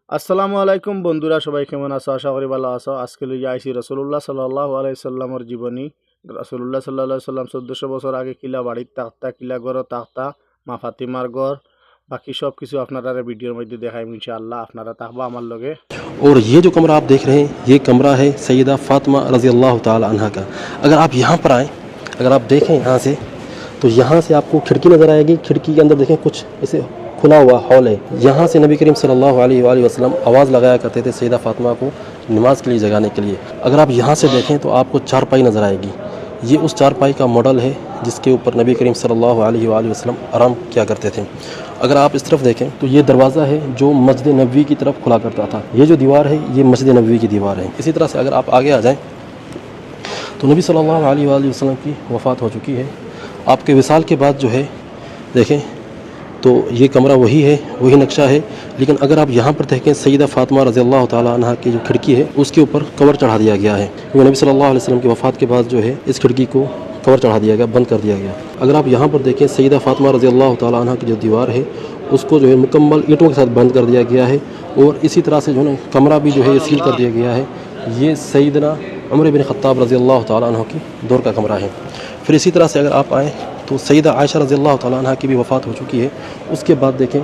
আসসালামু আলাইকুম বন্ধুরা, সবাই কেমন আছো? আশা করি ভালো আছো। আজকে লইয়া আইছি রাসূলুল্লাহ সাল্লাল্লাহু আলাইহি সাল্লামের জীবনী। রাসূলুল্লাহ সাল্লাল্লাহু আলাইহি সাল্লাম 1400 বছর আগে কিলা বাড়ির তাকতা, কিলা ঘর তাকতা, মা ফাতিমার ঘর, বাকি সব কিছু আপনারা ভিডিওর মধ্যে দেখাইম ইনশাআল্লাহ। আপনারা থাকবা আমার লগে। और ये जो कमरा आप देख रहे हैं ये कमरा है सैयदा फ़ातिमा रज़ी अल्लाह ताला अन्हा का। अगर आप यहाँ पर आएँ, अगर आप देखें यहाँ से, तो यहाँ से आपको खिड़की नज़र आएगी। खिड़की के अंदर देखें कुछ ऐसे खुला हुआ हॉल है। यहाँ से नबी करीम सल्लल्लाहु अलैहि वसल्लम आवाज़ लगाया करते थे सैयदा फ़ातिमा को नमाज के लिए जगाने के लिए। अगर आप यहाँ से देखें तो आपको चारपाई नज़र आएगी। ये उस चारपाई का मॉडल है जिसके ऊपर नबी करीम सल्लल्लाहु अलैहि वसल्लम आराम किया करते थे। अगर आप इस तरफ देखें तो ये दरवाज़ा है जो मस्जिद नबवी की तरफ खुला करता था। ये जो दीवार है ये मस्जिद नबवी की दीवार है। इसी तरह से अगर आप आगे आ जाएं तो नबी सल्लल्लाहु अलैहि वसल्लम की वफ़ात हो चुकी है। आपके विसाल के बाद जो है देखें तो ये कमरा वही है, वही नक्शा है। लेकिन अगर आप यहाँ पर देखें सैयदा फ़ातिमा रज़ी अल्लाह ताला अन्हा की जो खिड़की है उसके ऊपर कवर चढ़ा दिया गया है, क्योंकि नबी सल्लल्लाहु अलैहि वसल्लम की वफ़ात के बाद जो है इस खिड़की को कवर चढ़ा दिया गया, बंद कर दिया गया। अगर आप यहाँ पर देखें सैयदा फ़ातिमा रज़ी अल्लाह ताला अन्हा की जो दीवार है उसको जो है मुकम्मल ईंटों के साथ बंद कर दिया गया है। और इसी तरह से जो है कमरा भी जो है ये सील कर दिया गया है। ये सैयदना उमर बिन ख़त्ताब रज़ी अल्लाह ताला अन्हु की दौर का कमरा है। फिर इसी तरह से अगर आप आएँ तो सैयदा आयशा रज़ी अल्लाह ताला अन्हा की भी वफ़ात हो चुकी है। उसके बाद देखें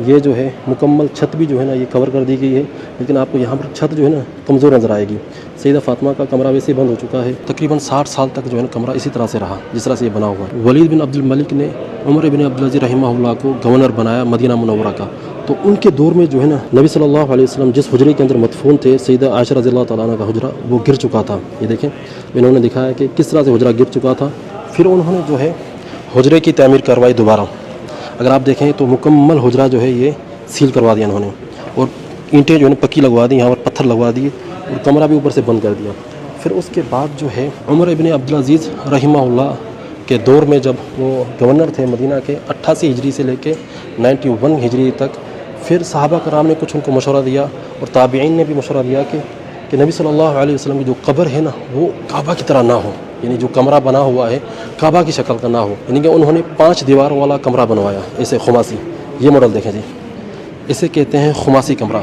ये जो है मुकम्मल छत भी जो है ना ये कवर कर दी गई है, लेकिन आपको यहाँ पर छत जो है ना कमज़ोर नज़र आएगी। सैयदा फ़ातिमा का कमरा वैसे बंद हो चुका है। तकरीबन 60 साल तक जो है ना कमरा इसी तरह से रहा जिस तरह से ये बना हुआ है। वलीद बिन अब्दुल मलिक ने उमर बिन अब्दुल अज़ीज़ रहमहुल्लाह को गवर्नर बनाया मदीना मुनव्वरा का। तो उनके दौर में जो है ना नबी सल्लल्लाहु अलैहि वसल्लम जिस हुजरे के अंदर मदफून थे सैयदा आयशा रज़ी अल्लाह ताला अन्हा का हुजरा वो गिर चुका था। ये देखें इन्होंने दिखाया कि किस तरह से हुजरा गिर चुका था। फिर उन्होंने जो है हुजरे की तामीर करवाई दोबारा। अगर आप देखें तो मुकम्मल हुजरा जो है ये सील करवा दिया उन्होंने, और ईंटें जो है पक्की लगवा दी, यहाँ पर पत्थर लगवा दिए और कमरा भी ऊपर से बंद कर दिया। फिर उसके बाद जो है उमर इब्न अब्दुल अज़ीज़ रहमहुल्लाह के दौर में जब वो गवर्नर थे मदीना के 88 हिजरी से लेके 91 हिजरी तक, फिर सहाबा कराम ने कुछ उनको मशवरा दिया और ताबीईन ने भी मशवरा दिया कि नबी सल्लल्लाहु अलैहि वसल्लम की जो कब्र है ना वो काबा की तरह ना हो, यानी जो कमरा बना हुआ है काबा की शक्ल का ना हो। यानी कि उन्होंने 5 दीवार वाला कमरा बनवाया, ऐसे खुमासी। ये मॉडल देखें जी, इसे कहते हैं खुमासी कमरा।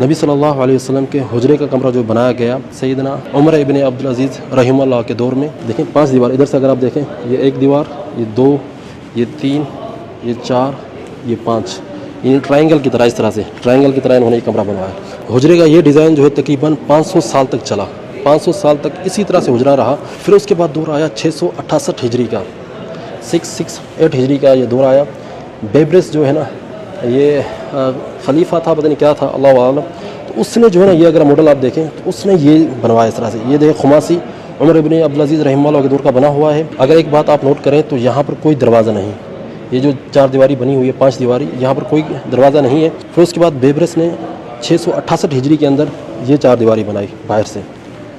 नबी सल्लल्लाहु अलैहि वसल्लम के हुजरे का कमरा जो बनाया गया सैयदना उमर इब्न अब्दुल अज़ीज़ रहमहुल्लाह के दौर में, देखें 5 दीवार। इधर से अगर आप देखें ये 1 दीवार, ये 2, ये 3, ये 4, ये 5, ये ट्रायंगल की तरह, इस तरह से ट्रायंगल की तरह इन्होंने ये कमरा बनवाया। हुजरे का ये डिज़ाइन जो है तकरीबन 500 साल तक चला। 500 साल तक इसी तरह से हुजरा रहा। फिर उसके बाद दौर आया 668 हिजरी का, 668 हिजरी का ये दौर आया। बेबरस जो है ना ये खलीफा था, पता नहीं क्या था, अल्लाह आलम। तो उसने जो है ना ये अगर मॉडल आप देखें तो उसने ये बनवाया इस तरह से। ये देखें खुमासी उमर इब्न अब्दुल अज़ीज़ रहमहुल्लाह के दौर का बना हुआ है। अगर एक बात आप नोट करें तो यहाँ पर कोई दरवाज़ा नहीं, ये जो 4 दीवारी बनी हुई है 5 दीवारी, यहाँ पर कोई दरवाज़ा नहीं है। फिर उसके बाद बेबरस ने 668 हिजरी के अंदर ये 4 दीवारी बनाई बाहर से,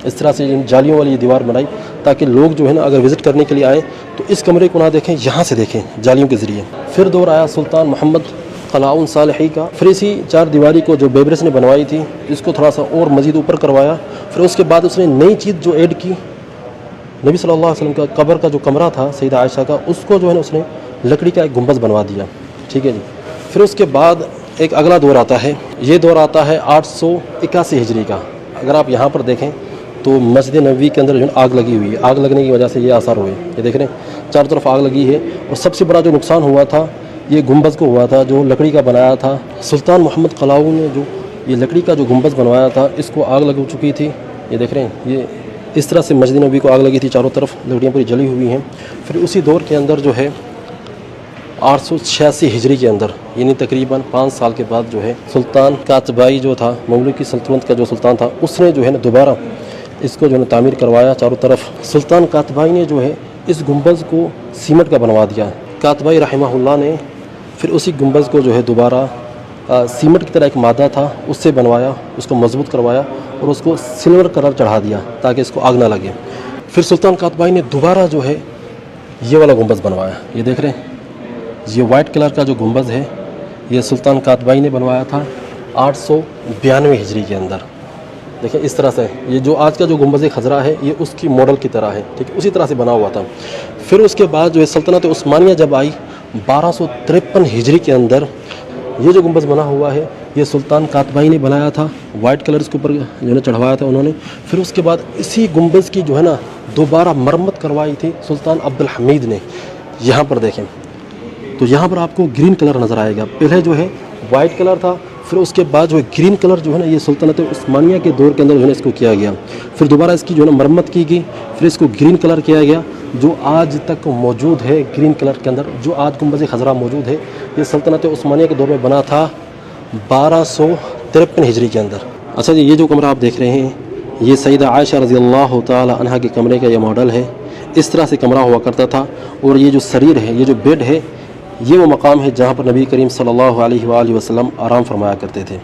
इस तरह से जालियों वाली ये दीवार बनाई ताकि लोग जो है ना अगर विज़िट करने के लिए आए तो इस कमरे को ना देखें, यहाँ से देखें जालियों के ज़रिए। फिर दौर आया सुल्तान मोहम्मद कलाउन सालेही का। फिर इसी 4 दीवारी को जो बेबरस ने बनवाई थी इसको थोड़ा सा और मज़ीद ऊपर करवाया। फिर उसके बाद उसने नई चीज़ जो ऐड की, नबी सल्लल्लाहु अलैहि वसल्लम का कब्र का जो कमरा था सैयदा आयशा का, उसको जो है ना उसने लकड़ी का एक गुंबद बनवा दिया। ठीक है जी। फिर उसके बाद एक अगला दौर आता है, ये दौर आता है 881 हिजरी का। अगर आप यहाँ पर देखें तो मस्जिद नबवी के अंदर जो आग लगी हुई है, आग लगने की वजह से ये आसार हुए, ये देख रहे हैं चारों तरफ आग लगी है। और सबसे बड़ा जो नुकसान हुआ था ये गुंबद को हुआ था जो लकड़ी का बनाया था। सुल्तान मोहम्मद कलाउन ने जो ये लकड़ी का जो गुंबद बनवाया था इसको आग लग चुकी थी, ये देख रहे हैं। ये इस तरह से मस्जिद नबवी को आग लगी थी, चारों तरफ लकड़ियाँ पूरी जली हुई हैं। फिर उसी दौर के अंदर जो है 886 हिजरी के अंदर, यानी तकरीबन 5 साल के बाद जो है सुल्तान कातबाई जो था, ममलूकी सल्तनत का जो सुल्तान था, उसने जो है ना दोबारा इसको जो है तामीर करवाया चारों तरफ। सुल्तान कातबाई ने जो है इस गुंबद को सीमेंट का बनवा दिया। कातबाई रहमहुल्लाह ने फिर उसी गुंबद को जो है दोबारा सीमेंट की तरह एक मादा था उससे बनवाया, उसको मजबूत करवाया और उसको सिल्वर कलर चढ़ा दिया ताकि इसको आग ना लगे। फिर सुल्तान कातबाई ने दोबारा जो है ये वाला गुंबद बनवाया, ये देख रहे हैं, ये वाइट कलर का जो गुंबद है ये सुल्तान कातबाई ने बनवाया था 892 हिजरी के अंदर। देखिए इस तरह से ये जो आज का जो गुंबद खजरा है ये उसकी मॉडल की तरह है, ठीक है, उसी तरह से बना हुआ था। फिर उसके बाद जो है सल्तनत उस्मानिया जब आई 1253 हिजरी के अंदर, ये जो गुंबद बना हुआ है ये सुल्तान कातबाई ने बनाया था, वाइट कलर इसके ऊपर जो है ना चढ़वाया था उन्होंने। फिर उसके बाद इसी गुंबज की जो है ना दोबारा मरम्मत करवाई थी सुल्तान अब्दुल हमीद ने। यहाँ पर देखें तो यहाँ पर आपको ग्रीन कलर नज़र आएगा। पहले जो है वाइट कलर था, फिर उसके बाद जो है ग्रीन कलर जो है ना ये सुल्तनत उस्मानिया के दौर के अंदर जो है ना इसको किया गया। फिर दोबारा इसकी जो है ना मरम्मत की गई, फिर इसको ग्रीन कलर किया गया जो आज तक मौजूद है ग्रीन कलर के अंदर। जो आज गुंबज खजरा मौजूद है ये सल्तनत उस्मानिया के दौर में बना था 1253 हिजरी के अंदर। अच्छा जी, ये जो कमरा आप देख रहे हैं ये सैयदा आयशा रज़ी अल्लाह तआला अन्हा के कमरे का ये मॉडल है। इस तरह से कमरा हुआ करता था। और ये जो सरीर है, ये जो बेड है, ये वो मकाम है जहाँ पर नबी करीम सल्लल्लाहु अलैहि वसल्लम आराम फरमाया करते थे।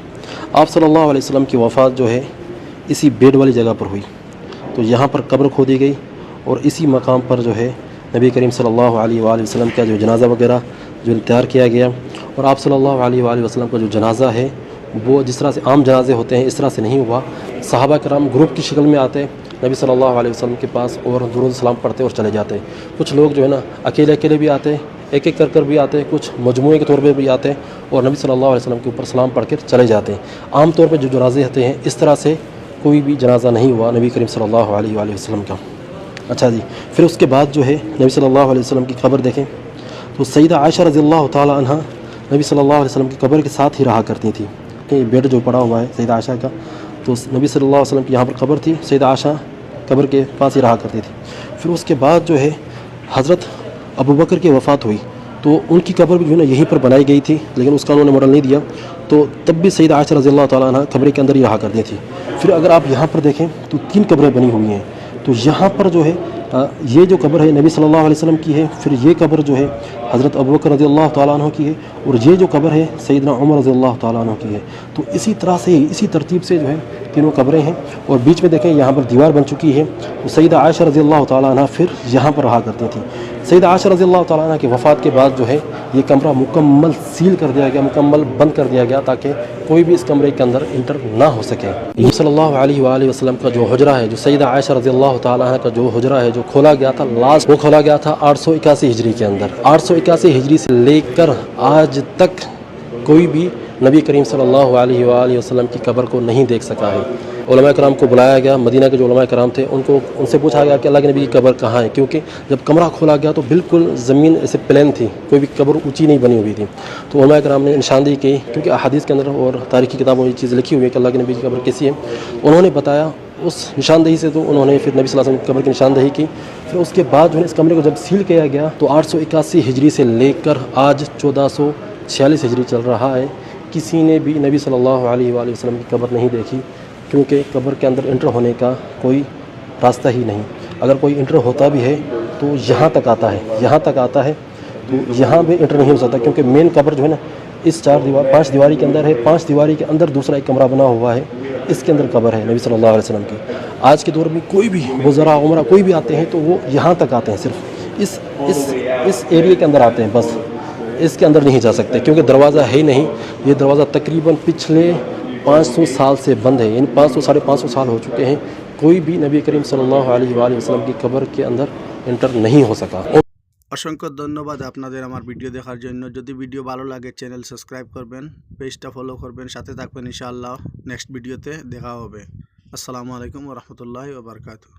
आप सल्लल्लाहु अलैहि वसल्लम की वफ़ात जो है इसी बेड वाली जगह पर हुई। तो यहाँ पर कब्र खोदी गई और इसी मकाम पर जो है नबी करीम सल्लल्लाहु अलैहि वसल्लम का जो जनाज़ा वगैरह जो तैयार किया गया। और आप सल्लल्लाहु अलैहि वसल्लम का जो जनाज़ा है वो जिस तरह से आम जनाजे होते हैं इस तरह से नहीं हुआ। सहाबा कराम ग्रुप की शक्ल में आते नबी सल्लल्लाहु अलैहि वसल्लम के पास और दुरूद सलाम पढ़ते और चले जाते। कुछ लोग जो है ना अकेले अकेले भी आते, एक एक कर भी आते, कुछ मजमूए के तौर पे भी आते और नबी सल्लल्लाहु अलैहि वसल्लम के ऊपर सलाम पढ़ कर चले जाते। आम तौर पे जो जनाजे होते हैं इस तरह से कोई भी जनाजा नहीं हुआ नबी करीम सल्लल्लाहु अलैहि वसल्लम का। अच्छा जी, फिर उसके बाद जो है नबी सल्लल्लाहु अलैहि वसल्लम की कब्र देखें तो सैयदा आयशा रज़ियल्लाहु तआला अन्हा नबी सल्लल्लाहु अलैहि वसल्लम की कब्र के साथ ही रहा करती थी। कि बेड जो पड़ा हुआ है सैयदा आयशा का, तो नबी सल्लल्लाहु अलैहि वसल्लम की यहाँ पर कब्र थी, सैयदा आयशा कब्र के पास ही रहा करती थी। फिर उसके बाद जो है हज़रत अबू बकर की वफ़ात हुई तो उनकी कब्र भी जो है ना यहीं पर बनाई गई थी, लेकिन उसका उन्होंने मॉडल नहीं दिया। तो तब भी सैयदा आयशा रज़ियल्लाहु तआला अन्हा कब्र के अंदर ही रहा करती थी। फिर अगर आप यहाँ पर देखें तो 3 कब्रें बनी हुई हैं। तो यहाँ पर जो है ये जो कब्र है नबी सल्लल्लाहु अलैहि वसल्लम की है। फिर ये कब्र जो है हज़रत अबू बकर रज़ियल्लाहु तआला अन्हु की है और ये जो कब्र है सैयदना उमर रज़ियल्लाहु तआला अन्हु की है। तो इसी तरह से इसी तरतीब से जो है तीनों कब्रें हैं। और बीच में देखें यहाँ पर दीवार बन चुकी है। तो सैयदा आयशा रज़ियल्लाहु तआला अन्हा फिर यहाँ पर रहा करती थी। सैयदा आयशा रज़ियल्लाहु तआला अन्हा की वफ़ात के बाद जो है ये कमरा मुकम्मल सील कर दिया गया, मुकम्मल बंद कर दिया गया ताकि कोई भी इस कमरे के अंदर इंटर ना हो सके। नबी सल्लल्लाहु अलैहि वसल्लम का जो हुजरा है, जो सैयदा आयशा रज़ियल्लाहु तआला अन्हा का जो हुजरा है जो खोला गया था लास्ट, वो खोला गया था 881 हिजरी के अंदर। 881 हिजरी से लेकर आज तक कोई भी नबी करीम सल्लल्लाहु अलैहि वसल्लम की कब्र को नहीं देख सका है। उलमा कराम को बुलाया गया, मदीना के जो उलमा कराम थे उनसे पूछा गया कि अल्लाह के नबी की कब्र कहाँ है, क्योंकि जब कमरा खोला गया तो बिल्कुल ज़मीन ऐसे प्लेन थी, कोई भी कब्र ऊंची नहीं बनी हुई थी। तो उलमा कराम ने निशानदेही की, क्योंकि अहादीस के अंदर और तारीख़ी किताबों में ये चीज़ लिखी हुई है कि अल्लाह के नबी की कब्र कैसी है। उन्होंने बताया उस निशानदेही से, तो उन्होंने फिर नबी सल्लल्लाहु अलैहि वसल्लम की कब्र की निशानदेही की। फिर उसके बाद जो है इस कमरे को जब सील किया गया तो 881 हिजरी से लेकर आज 1446 हिजरी चल रहा है। किसी ने भी नबी सल्लल्लाहु अलैहि वसल्लम की कब्र नहीं देखी, क्योंकि कब्र के अंदर इंटर होने का कोई रास्ता ही नहीं। अगर कोई इंटर होता भी है तो यहाँ तक आता है, यहाँ तक आता है, तो यहाँ भी इंटर नहीं हो सकता, क्योंकि मेन कब्र जो है ना इस 5 दीवारी के अंदर है। 5 दीवारी के अंदर दूसरा एक कमरा बना हुआ है, इसके अंदर कब्र है नबी सल्लल्लाहु अलैहि वसल्लम की। आज के दौर में कोई भी वज़रा उमरा कोई भी आते हैं तो वो यहाँ तक आते हैं, सिर्फ इस एरिया के अंदर आते हैं, बस इसके अंदर नहीं जा सकते, क्योंकि दरवाज़ा है ही नहीं। ये दरवाज़ा तकरीबन पिछले 500 साल से बंद है, यानी 500 साढ़े 500 साल हो चुके हैं। कोई भी नबी करीम सल्लल्लाहु अलैहि वसल्लम की कब्र के अंदर एंटर नहीं हो सका। অসংখ্য ধন্যবাদ আপনাদের আমার ভিডিও দেখার জন্য। যদি ভিডিও ভালো লাগে চ্যানেল সাবস্ক্রাইব করবেন, পেজটা ফলো করবেন, সাথে থাকবেন। ইনশাআল্লাহ নেক্সট ভিডিওতে দেখা হবে। আসসালামু আলাইকুম ওয়া রাহমাতুল্লাহি ওয়া বারাকাতুহু।